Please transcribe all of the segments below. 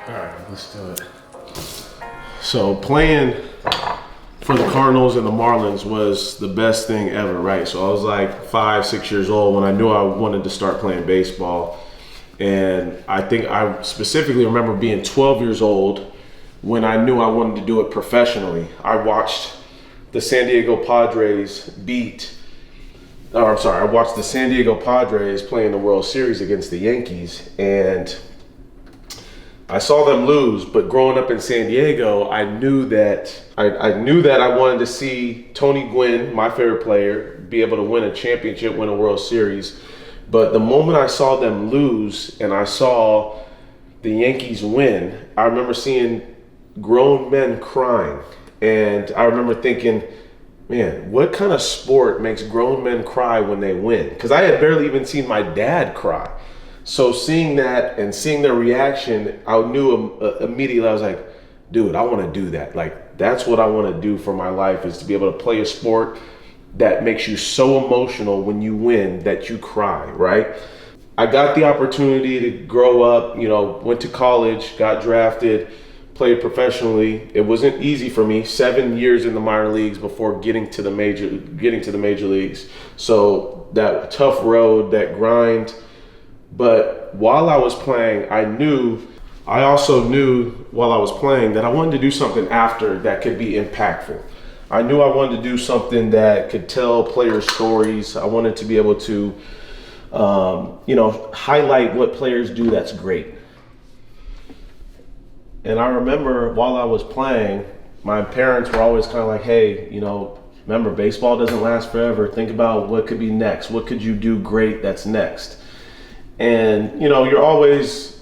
All right, let's do it. So playing for the Cardinals and the Marlins was the best thing ever, right? So I was like 5, 6 years old when I knew I wanted to start playing baseball. And I think I specifically remember being 12 years old when I knew I wanted to do it professionally. I watched the San Diego Padres I watched the San Diego Padres play in the World Series against the Yankees, and I saw them lose. But growing up in San Diego, I knew that I wanted to see Tony Gwynn, my favorite player, be able to win a championship, win a World Series. But the moment I saw them lose and I saw the Yankees win, I remember seeing grown men crying. And I remember thinking, man, what kind of sport makes grown men cry when they win? Because I had barely even seen my dad cry. So seeing that and seeing their reaction, I knew immediately, I was like, dude, I want to do that. Like, that's what I want to do for my life, is to be able to play a sport that makes you so emotional when you win that you cry, right? I got the opportunity to grow up, went to college, got drafted, played professionally. It wasn't easy for me. 7 years in the minor leagues before getting to the major leagues. So that tough road, that grind. But while I was playing, I also knew while I was playing that I wanted to do something after that could be impactful. I knew I wanted to do something that could tell players stories. I wanted to be able to, highlight what players do that's great. And I remember while I was playing, my parents were always kind of like, hey, remember, baseball doesn't last forever. Think about what could be next. What could you do great that's next? And, you're always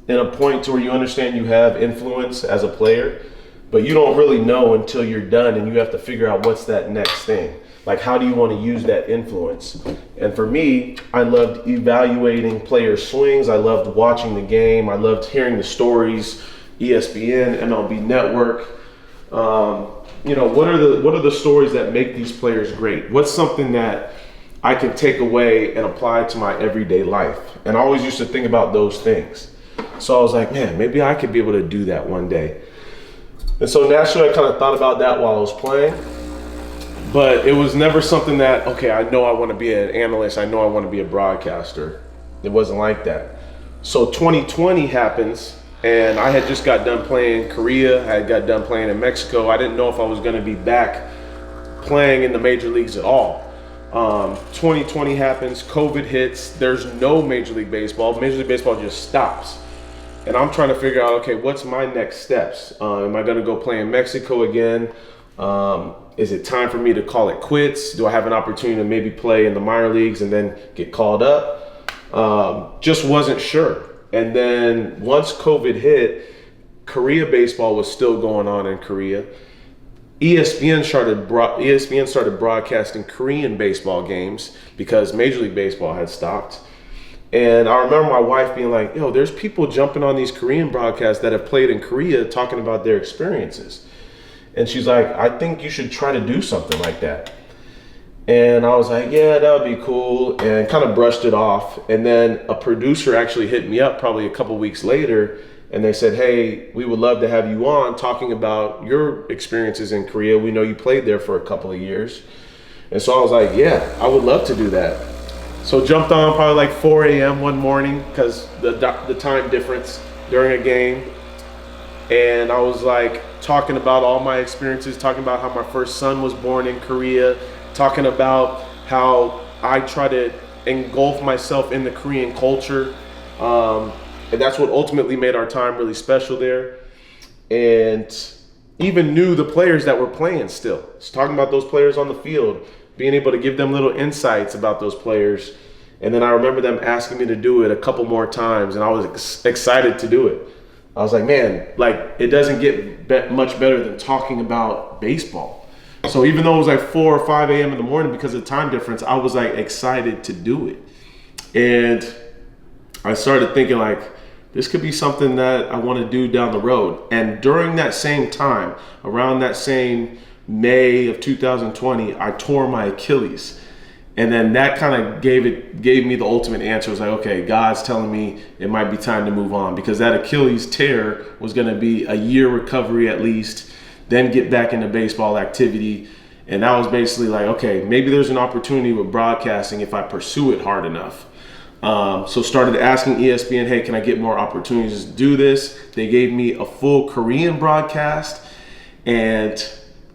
in a point to where you understand you have influence as a player, but you don't really know until you're done and you have to figure out what's that next thing. Like, how do you want to use that influence? And for me, I loved evaluating players' swings. I loved watching the game. I loved hearing the stories, ESPN, MLB Network. What are the stories that make these players great? What's something that I can take away and apply to my everyday life? And I always used to think about those things. So I was like, man, maybe I could be able to do that one day. And so naturally, I kind of thought about that while I was playing. But it was never something that, okay, I know I want to be an analyst. I know I want to be a broadcaster. It wasn't like that. So 2020 happens, and I had just got done playing in Korea. I had got done playing in Mexico. I didn't know if I was going to be back playing in the major leagues at all. 2020 happens, COVID hits, there's no Major League Baseball. Major League Baseball just stops. And I'm trying to figure out, okay, what's my next steps? Am I gonna go play in Mexico again? Is it time for me to call it quits? Do I have an opportunity to maybe play in the minor leagues and then get called up? Just wasn't sure. And then once COVID hit, Korea baseball was still going on in Korea. ESPN started broadcasting Korean baseball games because Major League Baseball had stopped. And I remember my wife being like, there's people jumping on these Korean broadcasts that have played in Korea talking about their experiences. And she's like, I think you should try to do something like that. And I was like, yeah, that would be cool, and kind of brushed it off. And then a producer actually hit me up probably a couple weeks later, and they said, hey, we would love to have you on talking about your experiences in Korea. We know you played there for a couple of years. And so I was like, yeah, I would love to do that. So jumped on probably like 4 a.m. one morning because the time difference during a game. And I was like talking about all my experiences, talking about how my first son was born in Korea, talking about how I try to engulf myself in the Korean culture. And that's what ultimately made our time really special there. And even knew the players that were playing still. Just talking about those players on the field, being able to give them little insights about those players. And then I remember them asking me to do it a couple more times, and I was excited to do it. I was like, man, it doesn't get much better than talking about baseball. So even though it was like 4 or 5 a.m. in the morning because of the time difference, I was like excited to do it. And I started thinking this could be something that I want to do down the road. And during that same time, around that same May of 2020, I tore my Achilles. And then that kind of gave me the ultimate answer. It was like, okay, God's telling me it might be time to move on, because that Achilles tear was going to be a year recovery at least, then get back into baseball activity. And that was basically like, okay, maybe there's an opportunity with broadcasting if I pursue it hard enough. So started asking ESPN, hey, can I get more opportunities to do this? They gave me a full Korean broadcast, and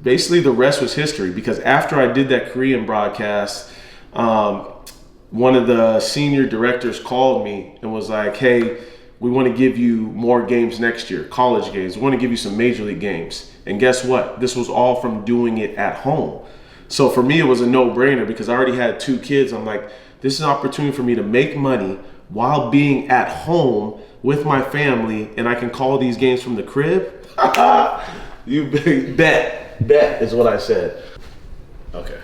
basically the rest was history, because after I did that Korean broadcast, one of the senior directors called me and was like, hey, we want to give you more games next year, college games. We want to give you some major league games. And guess what? This was all from doing it at home. So for me, it was a no-brainer, because I already had 2 kids. I'm like, this is an opportunity for me to make money while being at home with my family, and I can call these games from the crib. You bet is what I said. Okay.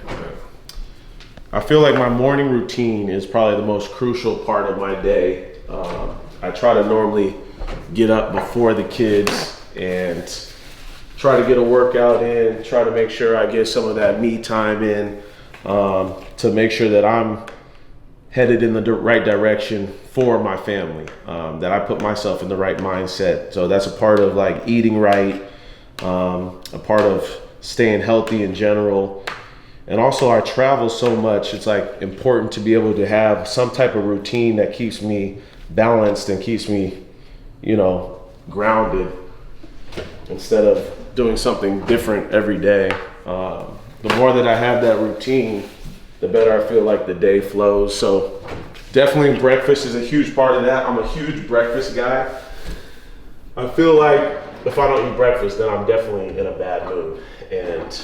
I feel like my morning routine is probably the most crucial part of my day. I try to normally get up before the kids and try to get a workout in, try to make sure I get some of that me time in, to make sure that I'm headed in the right direction for my family, that I put myself in the right mindset. So that's a part of like eating right, a part of staying healthy in general. And also I travel so much, it's like important to be able to have some type of routine that keeps me balanced and keeps me, grounded, instead of doing something different every day. The more that I have that routine, the better I feel like the day flows. So definitely breakfast is a huge part of that. I'm a huge breakfast guy. I feel like if I don't eat breakfast, then I'm definitely in a bad mood. And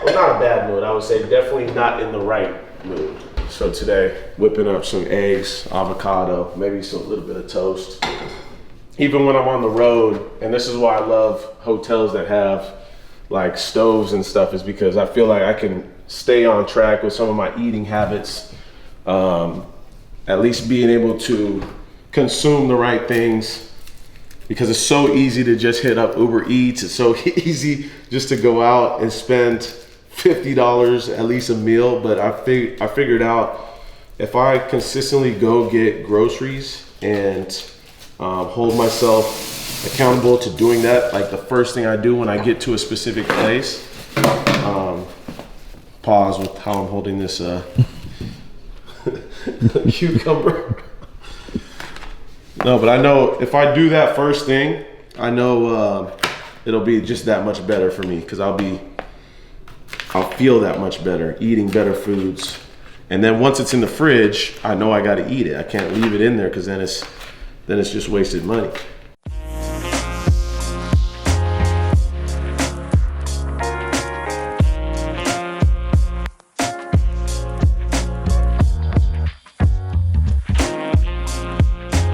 well, not a bad mood, I would say definitely not in the right mood. So today, whipping up some eggs, avocado, maybe a little bit of toast. Even when I'm on the road, and this is why I love hotels that have like stoves and stuff, is because I feel like I can stay on track with some of my eating habits. At least being able to consume the right things, because it's so easy to just hit up Uber Eats. It's so easy just to go out and spend $50 at least a meal. But I figured out, if I consistently go get groceries and hold myself accountable to doing that, like the first thing I do when I get to a specific place, pause with how I'm holding this cucumber. No, but I know if I do that first thing, I know it'll be just that much better for me, because I'll feel that much better eating better foods. And then once it's in the fridge, I know I got to eat it. I can't leave it in there, because then it's just wasted money.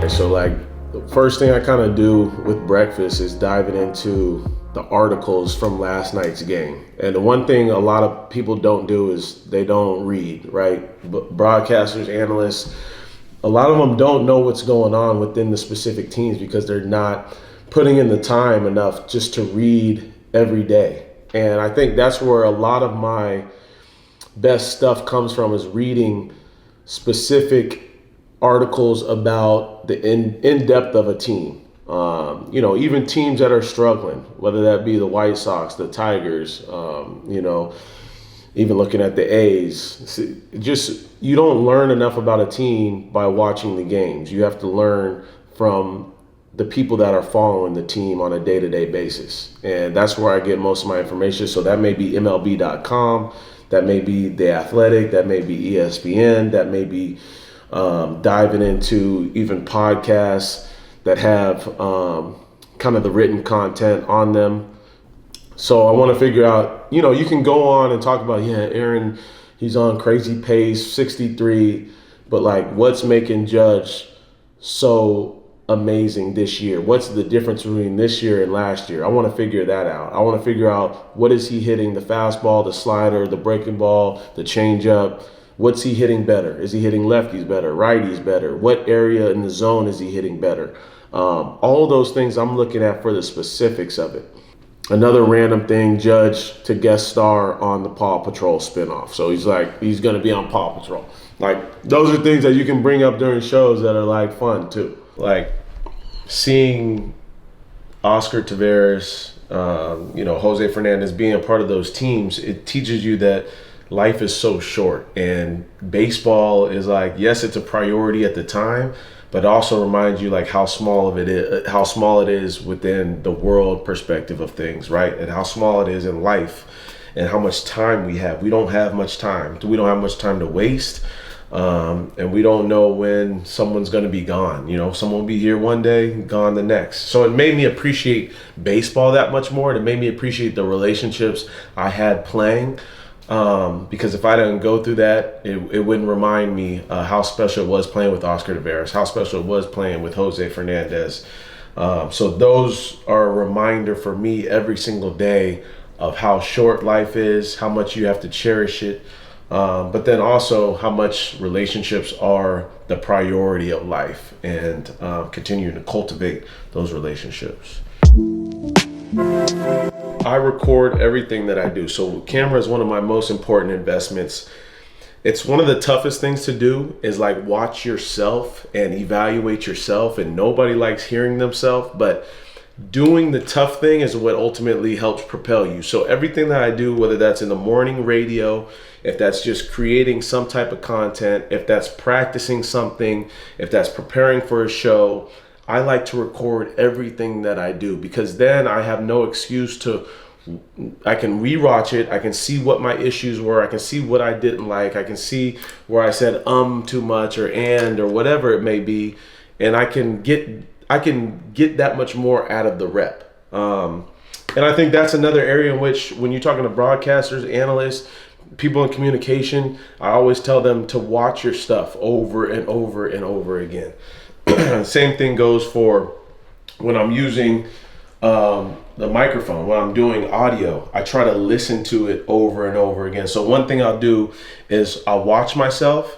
So like the first thing I kind of do with breakfast is diving into the articles from last night's game. And the one thing a lot of people don't do is they don't read, right? But broadcasters, analysts, a lot of them don't know what's going on within the specific teams, because they're not putting in the time enough just to read every day. And I think that's where a lot of my best stuff comes from, is reading specific articles about the in-depth of a team. Even teams that are struggling, whether that be the White Sox, the Tigers, even looking at the A's. Just, you don't learn enough about a team by watching the games. You have to learn from the people that are following the team on a day-to-day basis. And that's where I get most of my information. So that may be MLB.com, that may be The Athletic, that may be ESPN, that may be diving into even podcasts that have kind of the written content on them. So I want to figure out, you can go on and talk about, Aaron, he's on crazy pace, 63, but like, what's making Judge so amazing this year? What's the difference between this year and last year? I want to figure that out. I want to figure out, what is he hitting? The fastball, the slider, the breaking ball, the changeup. What's he hitting better? Is he hitting lefties better, righties better? What area in the zone is he hitting better? All of those things I'm looking at for the specifics of it. Another random thing, Judge to guest star on the Paw Patrol spinoff. So he's going to be on Paw Patrol. Like, those are things that you can bring up during shows that are like fun too. Like seeing Oscar Tavares, Jose Fernandez being a part of those teams, it teaches you that life is so short, and baseball is like, yes, it's a priority at the time, but also reminds you like how small it is within the world perspective of things, right? And how small it is in life, and how much time we have. We don't have much time. We don't have much time to waste, and we don't know when someone's going to be gone. Someone will be here one day, gone the next. So it made me appreciate baseball that much more. It made me appreciate the relationships I had playing. Because if I didn't go through that, it wouldn't remind me how special it was playing with Oscar Tavares, how special it was playing with Jose Fernandez. So those are a reminder for me every single day of how short life is, how much you have to cherish it, but then also how much relationships are the priority of life, and continuing to cultivate those relationships. I record everything that I do. So camera is one of my most important investments. It's one of the toughest things to do, is like watch yourself and evaluate yourself, and nobody likes hearing themselves, but doing the tough thing is what ultimately helps propel you. So everything that I do, whether that's in the morning radio, if that's just creating some type of content, if that's practicing something, if that's preparing for a show, I like to record everything that I do, because then I have no excuse I can rewatch it. I can see what my issues were. I can see what I didn't like. I can see where I said too much or or whatever it may be. And I can get that much more out of the rep. And I think that's another area in which, when you're talking to broadcasters, analysts, people in communication, I always tell them to watch your stuff over and over and over again. Same thing goes for when I'm using the microphone. When I'm doing audio, I try to listen to it over and over again. So one thing I'll do is I'll watch myself,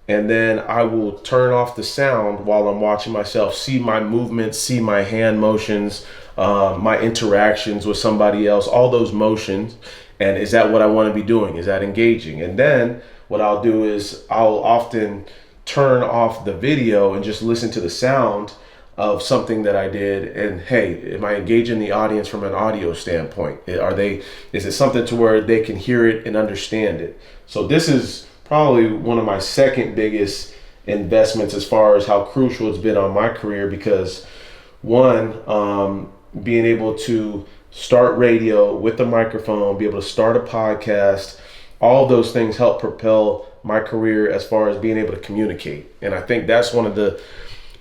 and then I will turn off the sound while I'm watching myself, see my movements, see my hand motions, my interactions with somebody else, all those motions. And is that what I want to be doing? Is that engaging? And then what I'll do is I'll often turn off the video and just listen to the sound of something that I did. And hey, am I engaging the audience from an audio standpoint? Is it something to where they can hear it and understand it? So this is probably one of my second biggest investments as far as how crucial it's been on my career, because one, being able to start radio with the microphone, be able to start a podcast, all of those things help propel my career as far as being able to communicate. And I think that's one of the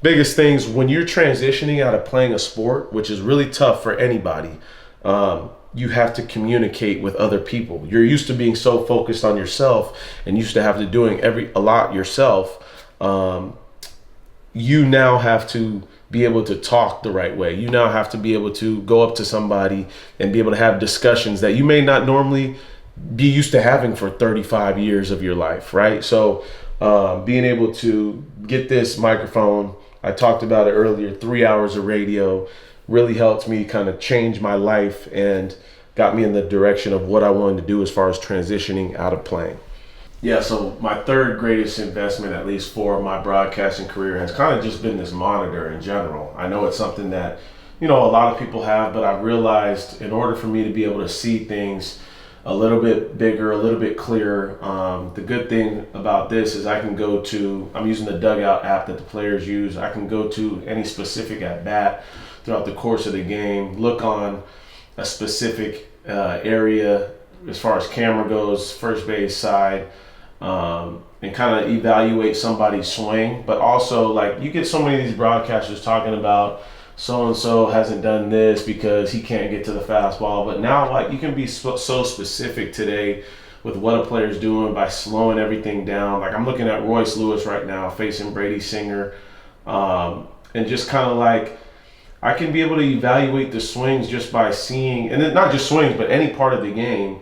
biggest things when you're transitioning out of playing a sport, which is really tough for anybody. You have to communicate with other people. You're used to being so focused on yourself and used to have to doing a lot yourself. You now have to be able to talk the right way. You now have to be able to go up to somebody and be able to have discussions that you may not normally be used to having for 35 years of your life, right? So being able to get this microphone, I talked about it earlier, 3 hours of radio, really helped me kind of change my life and got me in the direction of what I wanted to do as far as transitioning out of playing. Yeah, so my third greatest investment, at least for my broadcasting career, has kind of just been this monitor in general. I know it's something that, a lot of people have, but I've realized in order for me to be able to see things a little bit bigger, a little bit clearer, the good thing about this is I'm using the Dugout app that the players use. I can go to any specific at bat throughout the course of the game, look on a specific area as far as camera goes, first base side, and kind of evaluate somebody's swing. But also, like, you get so many of these broadcasters talking about so-and-so hasn't done this because he can't get to the fastball. But now, like, you can be so specific today with what a player's doing by slowing everything down. Like, I'm looking at Royce Lewis right now facing Brady Singer, and just kind of like, I can be able to evaluate the swings just by seeing, and not just swings, but any part of the game.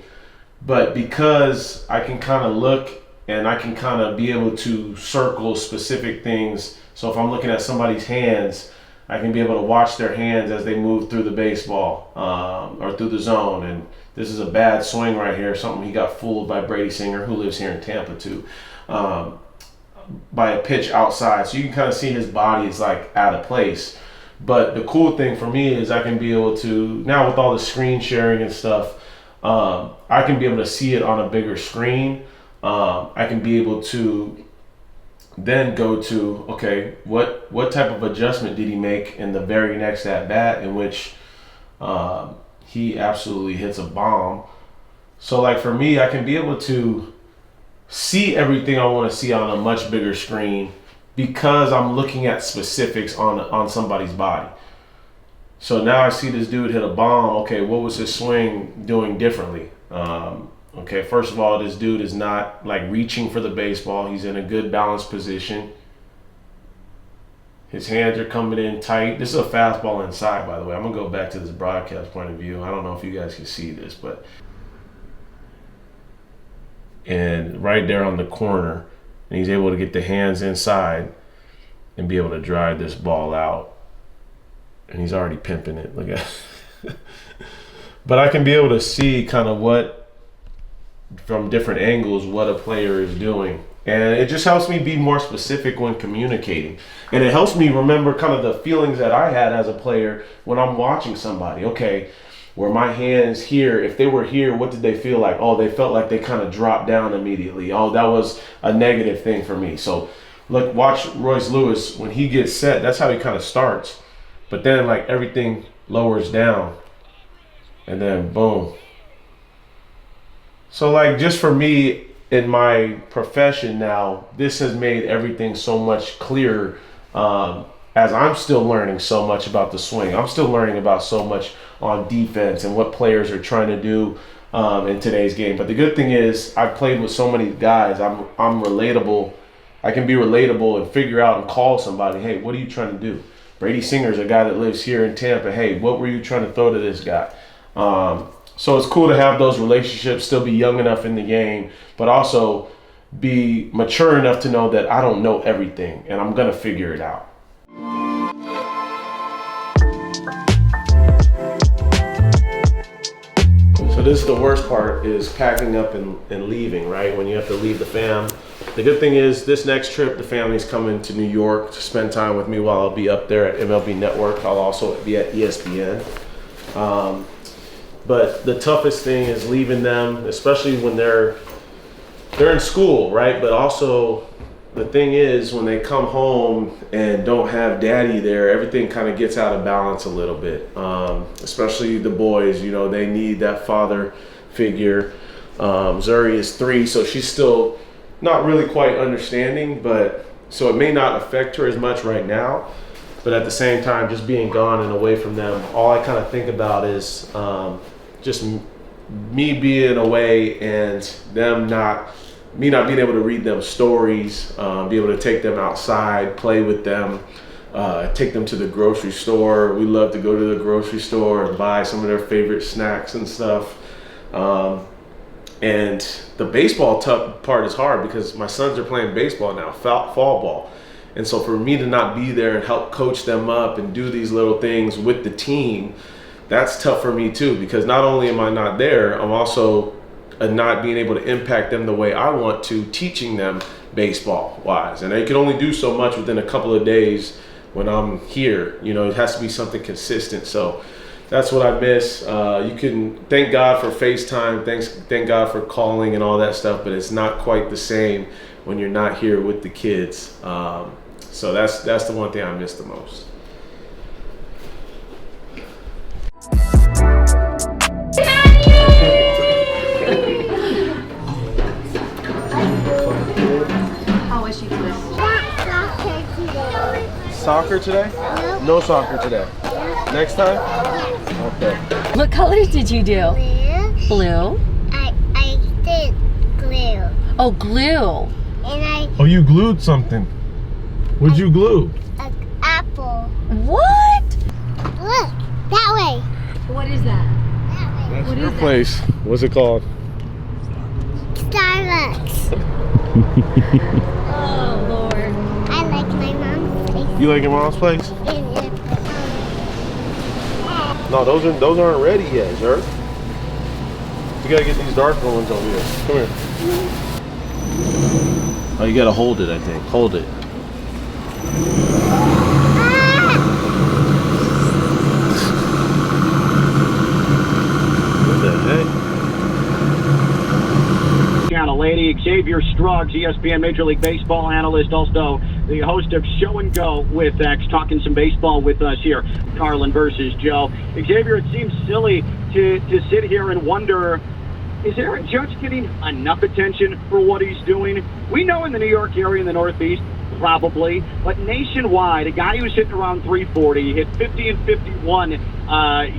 But because I can kind of look and I can kind of be able to circle specific things. So if I'm looking at somebody's hands, I can be able to watch their hands as they move through the baseball or through the zone. And this is a bad swing right here, something he got fooled by Brady Singer, who lives here in Tampa too, by a pitch outside. So you can kind of see his body is like out of place. But the cool thing for me is I can be able to, now with all the screen sharing and stuff, I can be able to see it on a bigger screen. I can be able to then go to, okay, what type of adjustment did he make in the very next at bat, in which he absolutely hits a bomb. So like for me, I can be able to see everything I want to see on a much bigger screen because I'm looking at specifics on somebody's body. So now I see this dude hit a bomb. Okay, what was his swing doing differently? Okay, first of all, this dude is not like reaching for the baseball. He's in a good balanced position. His hands are coming in tight. This is a fastball inside, by the way. I'm going to go back to this broadcast point of view. I don't know if you guys can see this, but. And right there on the corner, and he's able to get the hands inside and be able to drive this ball out. And he's already pimping it. Look at But I can be able to see kind of what, from different angles, what a player is doing. And it just helps me be more specific when communicating. And it helps me remember kind of the feelings that I had as a player when I'm watching somebody. Okay, were my hands here? If they were here, what did they feel like? Oh, they felt like they kind of dropped down immediately. Oh, that was a negative thing for me. So look, watch Royce Lewis. When he gets set, that's how he kind of starts. But then like everything lowers down. And then boom. So like just for me, in my profession now, this has made everything so much clearer as I'm still learning so much about the swing. I'm still learning about so much on defense and what players are trying to do in today's game. But the good thing is I've played with so many guys. I'm relatable. I can be relatable and figure out and call somebody, hey, what are you trying to do? Brady Singer's a guy that lives here in Tampa. Hey, what were you trying to throw to this guy? So it's cool to have those relationships, still be young enough in the game, but also be mature enough to know that I don't know everything and I'm going to figure it out. So this is the worst part, is packing up and leaving, right? When you have to leave the fam. The good thing is this next trip, the family's coming to New York to spend time with me while I'll be up there at MLB Network. I'll also be at ESPN. But the toughest thing is leaving them, especially when they're in school, right? But also the thing is when they come home and don't have daddy there, everything kind of gets out of balance a little bit. Especially the boys, you know, they need that father figure. Zuri is 3, so she's still not really quite understanding, but so it may not affect her as much right now. But at the same time, just being gone and away from them, all I kind of think about is just me being away and me not being able to read them stories, be able to take them outside, play with them, take them to the grocery store. We love to go to the grocery store and buy some of their favorite snacks and stuff. And the baseball part is hard because my sons are playing baseball now, fall ball. And so for me to not be there and help coach them up and do these little things with the team, that's tough for me too, because not only am I not there, I'm also not being able to impact them the way I want to, teaching them baseball wise. And I can only do so much within a couple of days when I'm here. You know, it has to be something consistent. So that's what I miss. You can thank God for FaceTime, thank God for calling and all that stuff, but it's not quite the same when you're not here with the kids. So that's the one thing I miss the most. How was she today? Soccer today? No soccer today. Next time? Okay. What colors did you do? Blue. I did glue. Oh, glue. And Oh, you glued something. What'd you glue? an apple. What? Look, that way. What is that? That way. That's What your is that? place. What's it called? Starbucks. Oh, Lord. I like my mom's place. You like your mom's place? And No, those aren't ready yet, sir. We gotta get these darker ones over here. Come here. Oh, you gotta hold it, I think. Hold it. What the heck? Channel lady, Xavier Struggs, ESPN Major League Baseball analyst, also the host of Show and Go with X, talking some baseball with us here. Carlin versus Joe. Xavier, it seems silly to sit here and wonder, is Aaron Judge getting enough attention for what he's doing? We know in the New York area, in the Northeast, probably, but nationwide, a guy who's hitting around 340, he hit 50 and 51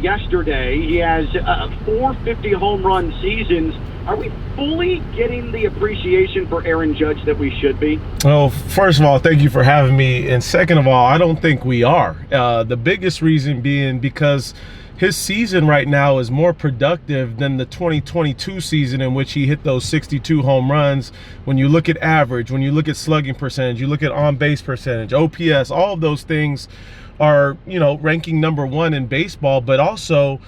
yesterday. He has 450 home run seasons. Are we fully getting the appreciation for Aaron Judge that we should be? Well, first of all, thank you for having me. And second of all, I don't think we are. The biggest reason being because his season right now is more productive than the 2022 season in which he hit those 62 home runs. When you look at average, when you look at slugging percentage, you look at on-base percentage, OPS, all of those things are, you know, ranking #1 in baseball, but also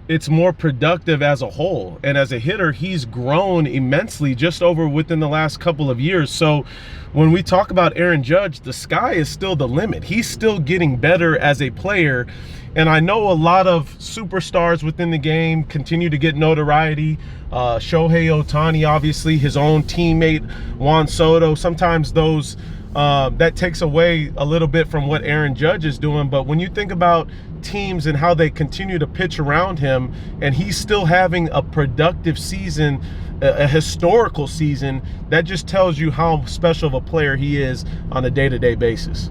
it's more productive as a whole. And as a hitter, he's grown immensely just over within the last couple of years. So when we talk about Aaron Judge, the sky is still the limit. He's still getting better as a player. And I know a lot of superstars within the game continue to get notoriety. Shohei Ohtani, obviously, his own teammate, Juan Soto. Sometimes those that takes away a little bit from what Aaron Judge is doing. But when you think about teams and how they continue to pitch around him, and he's still having a productive season, a historical season, that just tells you how special of a player he is on a day-to-day basis.